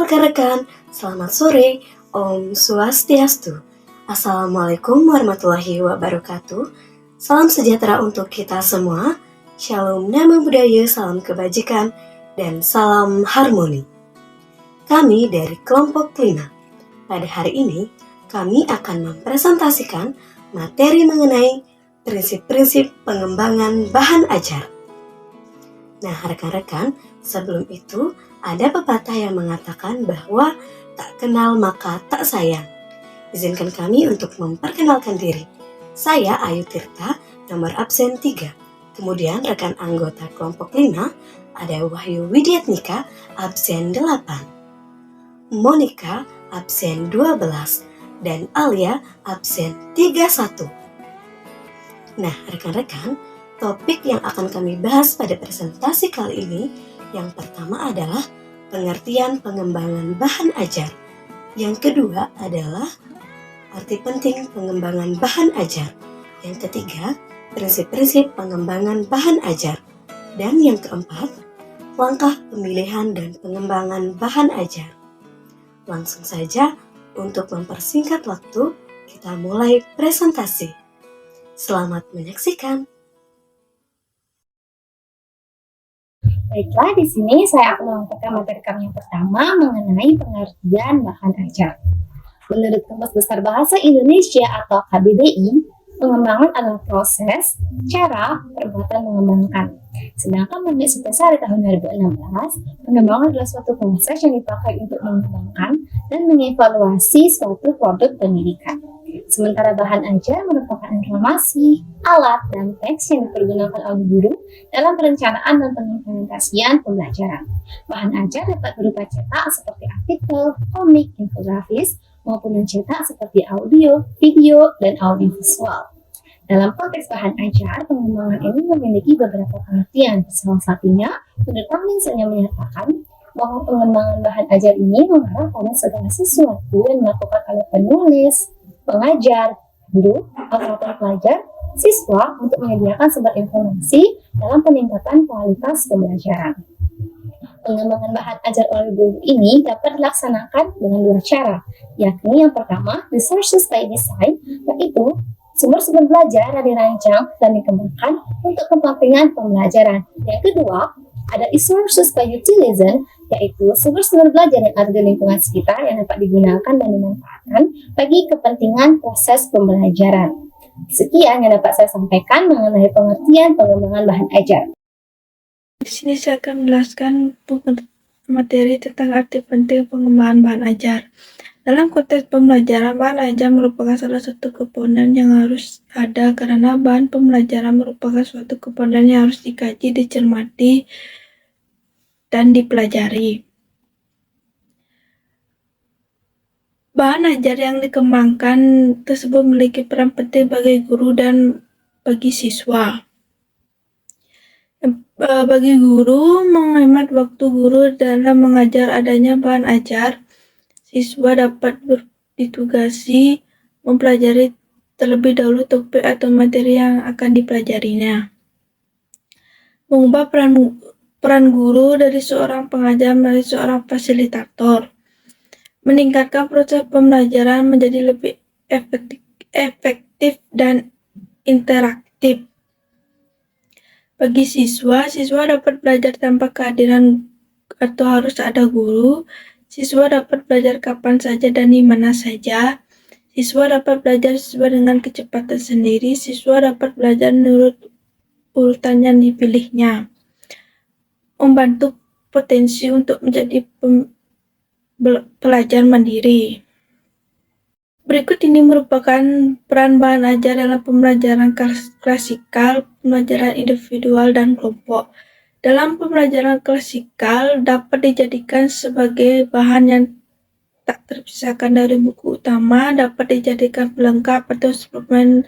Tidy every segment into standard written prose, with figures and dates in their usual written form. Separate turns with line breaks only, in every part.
Halo rekan-rekan, selamat sore, Om Swastiastu. Assalamualaikum warahmatullahi wabarakatuh. Salam sejahtera untuk kita semua. Shalom Namo Buddhaya, salam kebajikan, dan salam harmoni. Kami dari kelompok 5. Pada hari ini, kami akan mempresentasikan materi mengenai prinsip-prinsip pengembangan bahan ajar. Nah, rekan-rekan, sebelum itu ada pepatah yang mengatakan bahwa tak kenal maka tak sayang. Izinkan kami untuk memperkenalkan diri. Saya Ayu Tirta, nomor absen 3. Kemudian rekan anggota kelompok 5 ada Wahyu Widiatnika, absen 8. Monica, absen 12. Dan Alia, absen 31. Nah, rekan-rekan, topik yang akan kami bahas pada presentasi kali ini yang pertama adalah pengertian pengembangan bahan ajar. Yang kedua adalah arti penting pengembangan bahan ajar. Yang ketiga, prinsip-prinsip pengembangan bahan ajar. Dan yang keempat, langkah pemilihan dan pengembangan bahan ajar. Langsung saja, untuk mempersingkat waktu, kita mulai presentasi. Selamat menyaksikan.
Baiklah, di sini saya akan melakukan materi kami yang pertama mengenai pengertian bahan ajar. Menurut Kamus Besar Bahasa Indonesia atau KBBI, pengembangan adalah proses, cara, perbuatan mengembangkan. Sedangkan menurut Sutesa di tahun 2016, pengembangan adalah suatu proses yang dipakai untuk mengembangkan dan mengevaluasi suatu produk pendidikan. Sementara bahan ajar merupakan informasi, alat, dan teks yang dipergunakan oleh guru dalam perencanaan dan pengimplementasian pembelajaran. Bahan ajar dapat berupa cetak seperti artikel, komik, infografis, maupun mencetak seperti audio, video, dan audiovisual. Dalam konteks bahan ajar, pengembangan ini memiliki beberapa pengertian. Salah satunya, menurut Cummings hanya menyatakan bahwa pengembangan bahan ajar ini mengarah pada segala sesuatu yang dilakukan oleh penulis, pengajar, guru, operator pelajar, siswa untuk menyediakan sumber informasi dalam peningkatan kualitas pembelajaran. Pengembangan bahan ajar oleh guru ini dapat dilaksanakan dengan dua cara, yakni yang pertama, resources by design, yaitu sumber-sumber belajar yang dirancang dan dikembangkan untuk kepentingan pembelajaran. Yang kedua, ada resources by utilization, yaitu sumber-sumber belajar yang ada di lingkungan sekitar yang dapat digunakan dan dimanfaatkan bagi kepentingan proses pembelajaran. Sekian yang dapat saya sampaikan mengenai pengertian pengembangan bahan ajar.
Di sini saya akan menjelaskan materi tentang arti penting pengembangan bahan ajar. Dalam konteks pembelajaran, bahan ajar merupakan salah satu komponen yang harus ada karena bahan pembelajaran merupakan suatu komponen yang harus dikaji, dicermati, dan dipelajari. Bahan ajar yang dikembangkan tersebut memiliki peran penting bagi guru dan bagi siswa. Bagi guru, menghemat waktu guru dalam mengajar adanya bahan ajar, siswa dapat ditugasi mempelajari terlebih dahulu topik atau materi yang akan dipelajarinya. Mengubah peran guru dari seorang pengajar menjadi seorang fasilitator. Meningkatkan proses pembelajaran menjadi lebih efektif dan interaktif. Bagi siswa dapat belajar tanpa kehadiran atau harus ada guru. Siswa dapat belajar kapan saja dan di mana saja. Siswa dapat belajar sesuai dengan kecepatan sendiri. Siswa dapat belajar menurut urutan yang dipilihnya. Membantu potensi untuk menjadi pelajar mandiri. Berikut ini merupakan peran bahan ajar dalam pembelajaran klasikal, pembelajaran individual, dan kelompok. Dalam pembelajaran klasikal dapat dijadikan sebagai bahan yang tak terpisahkan dari buku utama, dapat dijadikan pelengkap atau suplemen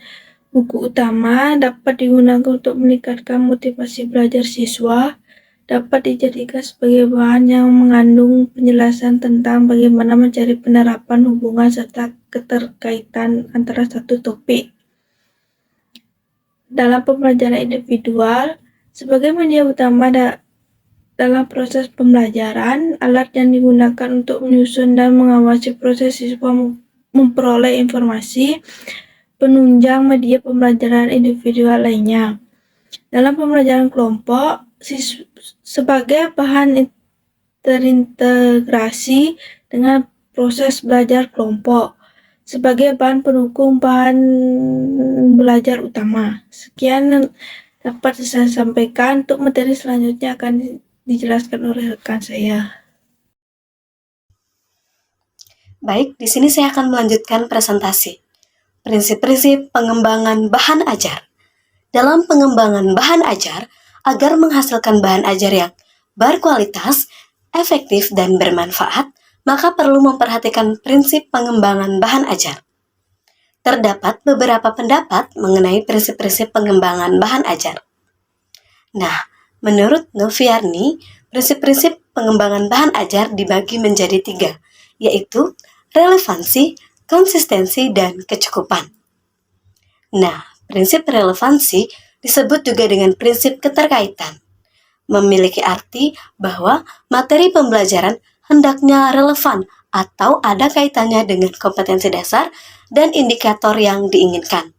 buku utama, dapat digunakan untuk meningkatkan motivasi belajar siswa, dapat dijadikan sebagai bahan yang mengandung penjelasan tentang bagaimana mencari penerapan hubungan serta keterkaitan antara satu topik. Dalam pembelajaran individual, sebagai media utama dalam proses pembelajaran, alat yang digunakan untuk menyusun dan mengawasi proses siswa memperoleh informasi, penunjang media pembelajaran individual lainnya. Dalam pembelajaran kelompok, sebagai bahan terintegrasi dengan proses belajar kelompok, sebagai bahan pendukung bahan belajar utama. Sekian dapat saya sampaikan. Untuk materi selanjutnya akan dijelaskan oleh rekan saya.
Baik, di sini saya akan melanjutkan presentasi. Prinsip-prinsip pengembangan bahan ajar. Dalam pengembangan bahan ajar, agar menghasilkan bahan ajar yang berkualitas, efektif, dan bermanfaat, maka perlu memperhatikan prinsip pengembangan bahan ajar. Terdapat beberapa pendapat mengenai prinsip-prinsip pengembangan bahan ajar. Nah, menurut Noviarni, prinsip-prinsip pengembangan bahan ajar dibagi menjadi 3, yaitu relevansi, konsistensi, dan kecukupan. Nah, prinsip relevansi disebut juga dengan prinsip keterkaitan. Memiliki arti bahwa materi pembelajaran hendaknya relevan atau ada kaitannya dengan kompetensi dasar dan indikator yang diinginkan.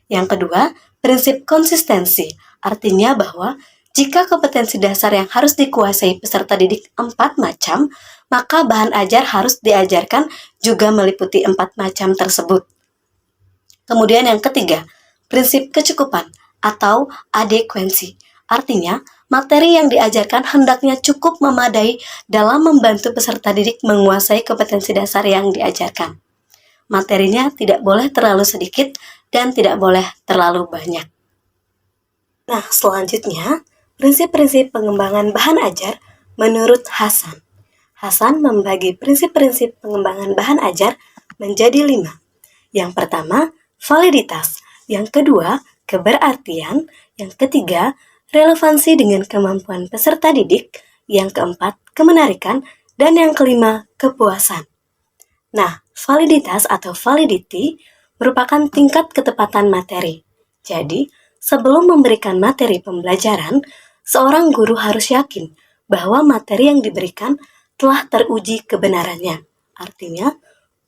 Yang kedua, prinsip konsistensi, artinya bahwa jika kompetensi dasar yang harus dikuasai peserta didik 4 macam, maka bahan ajar harus diajarkan juga meliputi 4 macam tersebut. Kemudian yang ketiga, prinsip kecukupan atau adekuensi, artinya materi yang diajarkan hendaknya cukup memadai dalam membantu peserta didik menguasai kompetensi dasar yang diajarkan. Materinya tidak boleh terlalu sedikit dan tidak boleh terlalu banyak. Nah, selanjutnya, prinsip-prinsip pengembangan bahan ajar menurut Hasan. Hasan membagi prinsip-prinsip pengembangan bahan ajar menjadi 5. Yang pertama, validitas. Yang kedua, keberartian. Yang ketiga, relevansi dengan kemampuan peserta didik. Yang keempat, kemenarikan. Dan yang kelima, kepuasan. Nah, validitas atau validity merupakan tingkat ketepatan materi. Jadi, sebelum memberikan materi pembelajaran, seorang guru harus yakin bahwa materi yang diberikan telah teruji kebenarannya. Artinya,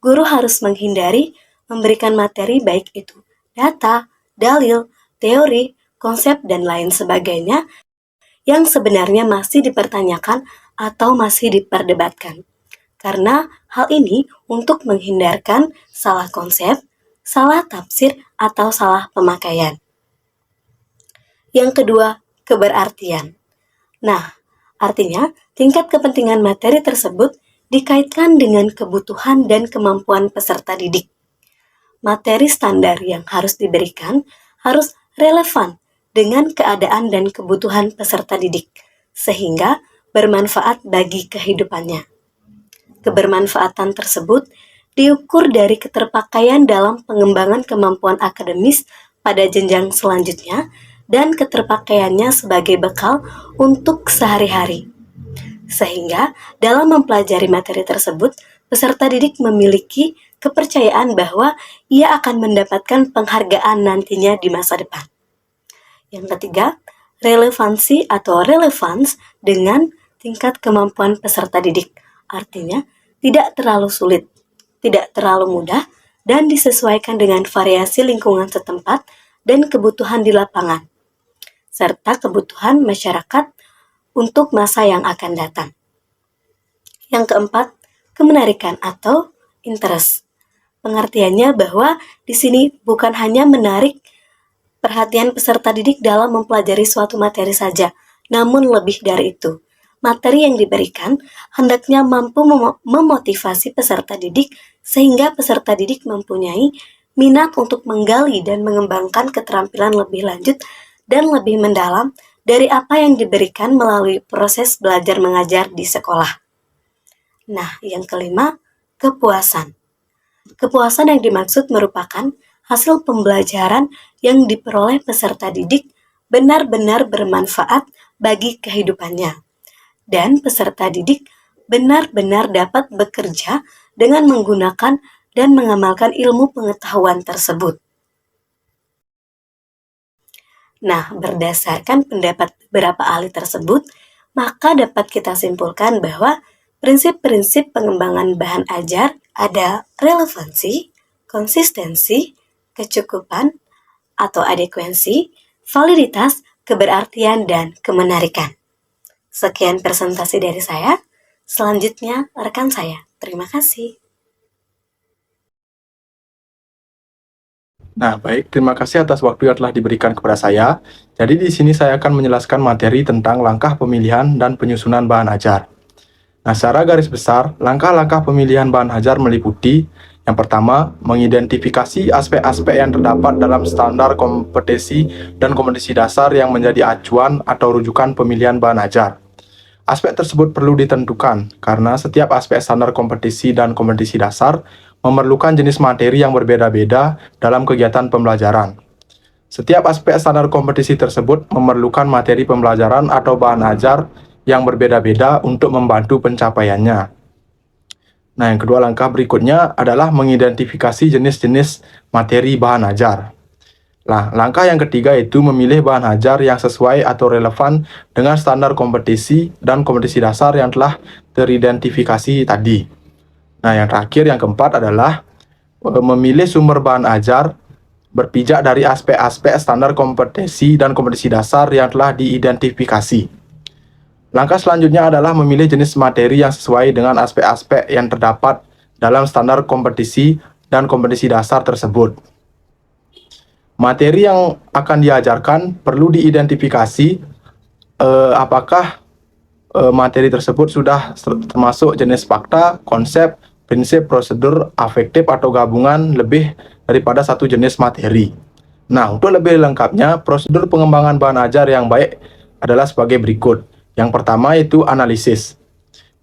guru harus menghindari memberikan materi baik itu data, dalil, teori, konsep, dan lain sebagainya yang sebenarnya masih dipertanyakan atau masih diperdebatkan. Karena hal ini untuk menghindarkan salah konsep, salah tafsir, atau salah pemakaian. Yang kedua, keberartian. Nah, artinya tingkat kepentingan materi tersebut dikaitkan dengan kebutuhan dan kemampuan peserta didik. Materi standar yang harus diberikan harus relevan dengan keadaan dan kebutuhan peserta didik, sehingga bermanfaat bagi kehidupannya. Kebermanfaatan tersebut diukur dari keterpakaian dalam pengembangan kemampuan akademis pada jenjang selanjutnya dan keterpakaiannya sebagai bekal untuk sehari-hari. Sehingga dalam mempelajari materi tersebut, peserta didik memiliki kepercayaan bahwa ia akan mendapatkan penghargaan nantinya di masa depan. Yang ketiga, relevansi atau relevance dengan tingkat kemampuan peserta didik. Artinya, tidak terlalu sulit, tidak terlalu mudah, dan disesuaikan dengan variasi lingkungan setempat dan kebutuhan di lapangan, serta kebutuhan masyarakat untuk masa yang akan datang. Yang keempat, kemenarikan atau interest. Pengertiannya bahwa di sini bukan hanya menarik perhatian peserta didik dalam mempelajari suatu materi saja, namun lebih dari itu. Materi yang diberikan hendaknya mampu memotivasi peserta didik sehingga peserta didik mempunyai minat untuk menggali dan mengembangkan keterampilan lebih lanjut dan lebih mendalam dari apa yang diberikan melalui proses belajar mengajar di sekolah. Nah, yang kelima, kepuasan. Kepuasan yang dimaksud merupakan hasil pembelajaran yang diperoleh peserta didik benar-benar bermanfaat bagi kehidupannya. Dan peserta didik benar-benar dapat bekerja dengan menggunakan dan mengamalkan ilmu pengetahuan tersebut. Nah, berdasarkan pendapat beberapa ahli tersebut, maka dapat kita simpulkan bahwa prinsip-prinsip pengembangan bahan ajar ada relevansi, konsistensi, kecukupan atau adekuensi, validitas, keberartian, dan kemenarikan. Sekian presentasi dari saya. Selanjutnya, rekan saya. Terima kasih.
Nah, baik, terima kasih atas waktu yang telah diberikan kepada saya. Jadi di sini saya akan menjelaskan materi tentang langkah pemilihan dan penyusunan bahan ajar. Nah, secara garis besar, langkah-langkah pemilihan bahan ajar meliputi yang pertama, mengidentifikasi aspek-aspek yang terdapat dalam standar kompetensi dan kompetensi dasar yang menjadi acuan atau rujukan pemilihan bahan ajar. Aspek tersebut perlu ditentukan karena setiap aspek standar kompetensi dan kompetensi dasar memerlukan jenis materi yang berbeda-beda dalam kegiatan pembelajaran. Setiap aspek standar kompetensi tersebut memerlukan materi pembelajaran atau bahan ajar yang berbeda-beda untuk membantu pencapaiannya. Nah, yang kedua langkah berikutnya adalah mengidentifikasi jenis-jenis materi bahan ajar. Nah, langkah yang ketiga itu memilih bahan ajar yang sesuai atau relevan dengan standar kompetensi dan kompetensi dasar yang telah teridentifikasi tadi. Nah, yang terakhir, yang keempat adalah memilih sumber bahan ajar berpijak dari aspek-aspek standar kompetensi dan kompetensi dasar yang telah diidentifikasi. Langkah selanjutnya adalah memilih jenis materi yang sesuai dengan aspek-aspek yang terdapat dalam standar kompetensi dan kompetensi dasar tersebut. Materi yang akan diajarkan perlu diidentifikasi apakah materi tersebut sudah termasuk jenis fakta, konsep, prinsip, prosedur, afektif, atau gabungan lebih daripada satu jenis materi. Nah, untuk lebih lengkapnya, prosedur pengembangan bahan ajar yang baik adalah sebagai berikut. Yang pertama itu analisis.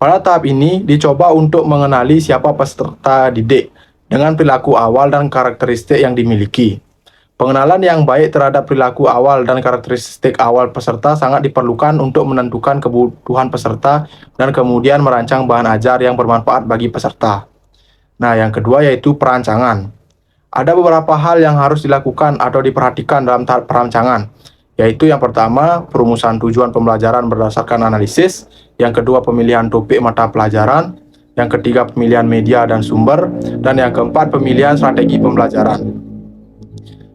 Pada tahap ini, dicoba untuk mengenali siapa peserta didik dengan perilaku awal dan karakteristik yang dimiliki. Pengenalan yang baik terhadap perilaku awal dan karakteristik awal peserta sangat diperlukan untuk menentukan kebutuhan peserta dan kemudian merancang bahan ajar yang bermanfaat bagi peserta. Nah, yang kedua yaitu perancangan. Ada beberapa hal yang harus dilakukan atau diperhatikan dalam tahap perancangan, yaitu yang pertama, perumusan tujuan pembelajaran berdasarkan analisis, yang kedua, pemilihan topik mata pelajaran, yang ketiga, pemilihan media dan sumber, dan yang keempat, pemilihan strategi pembelajaran.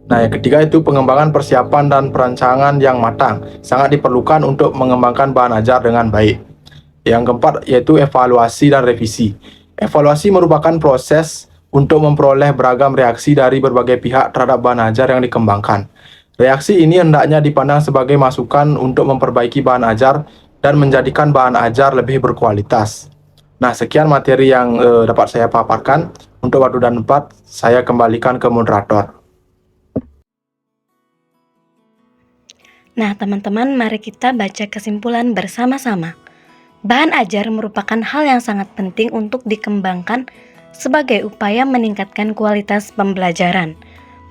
Nah, yang ketiga itu pengembangan persiapan dan perancangan yang matang, sangat diperlukan untuk mengembangkan bahan ajar dengan baik. Yang keempat yaitu evaluasi dan revisi. Evaluasi merupakan proses untuk memperoleh beragam reaksi dari berbagai pihak terhadap bahan ajar yang dikembangkan. Reaksi ini hendaknya dipandang sebagai masukan untuk memperbaiki bahan ajar dan menjadikan bahan ajar lebih berkualitas. Nah, sekian materi yang dapat saya paparkan. Untuk waktu dan tempat, saya kembalikan ke moderator.
Nah, teman-teman, mari kita baca kesimpulan bersama-sama. Bahan ajar merupakan hal yang sangat penting untuk dikembangkan sebagai upaya meningkatkan kualitas pembelajaran.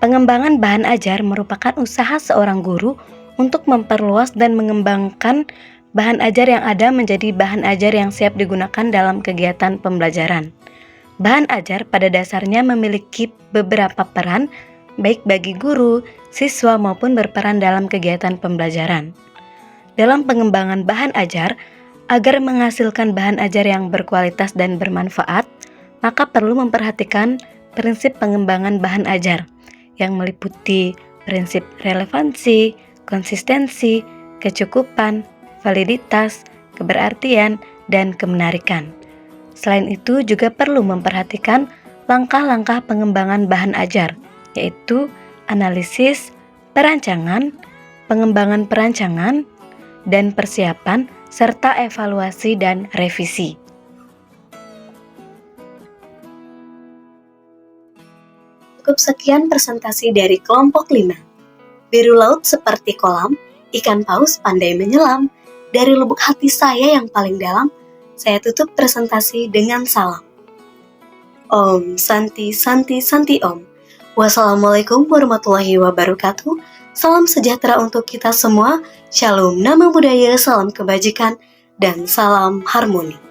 Pengembangan bahan ajar merupakan usaha seorang guru untuk memperluas dan mengembangkan bahan ajar yang ada menjadi bahan ajar yang siap digunakan dalam kegiatan pembelajaran. Bahan ajar pada dasarnya memiliki beberapa peran, baik bagi guru, siswa maupun berperan dalam kegiatan pembelajaran. Dalam pengembangan bahan ajar, agar menghasilkan bahan ajar yang berkualitas dan bermanfaat, maka perlu memperhatikan prinsip pengembangan bahan ajar yang meliputi prinsip relevansi, konsistensi, kecukupan, validitas, keberartian, dan kemenarikan. Selain itu juga perlu memperhatikan langkah-langkah pengembangan bahan ajar, yaitu analisis, perancangan, pengembangan perancangan, dan persiapan, serta evaluasi dan revisi. Cukup sekian presentasi dari kelompok 5. Biru laut seperti kolam, ikan paus pandai menyelam. Dari lubuk hati saya yang paling dalam, saya tutup presentasi dengan salam. Om Santi Santi Santi Om. Wassalamualaikum warahmatullahi wabarakatuh. Salam sejahtera untuk kita semua. Shalom, nama budaya, salam kebajikan, dan salam harmoni.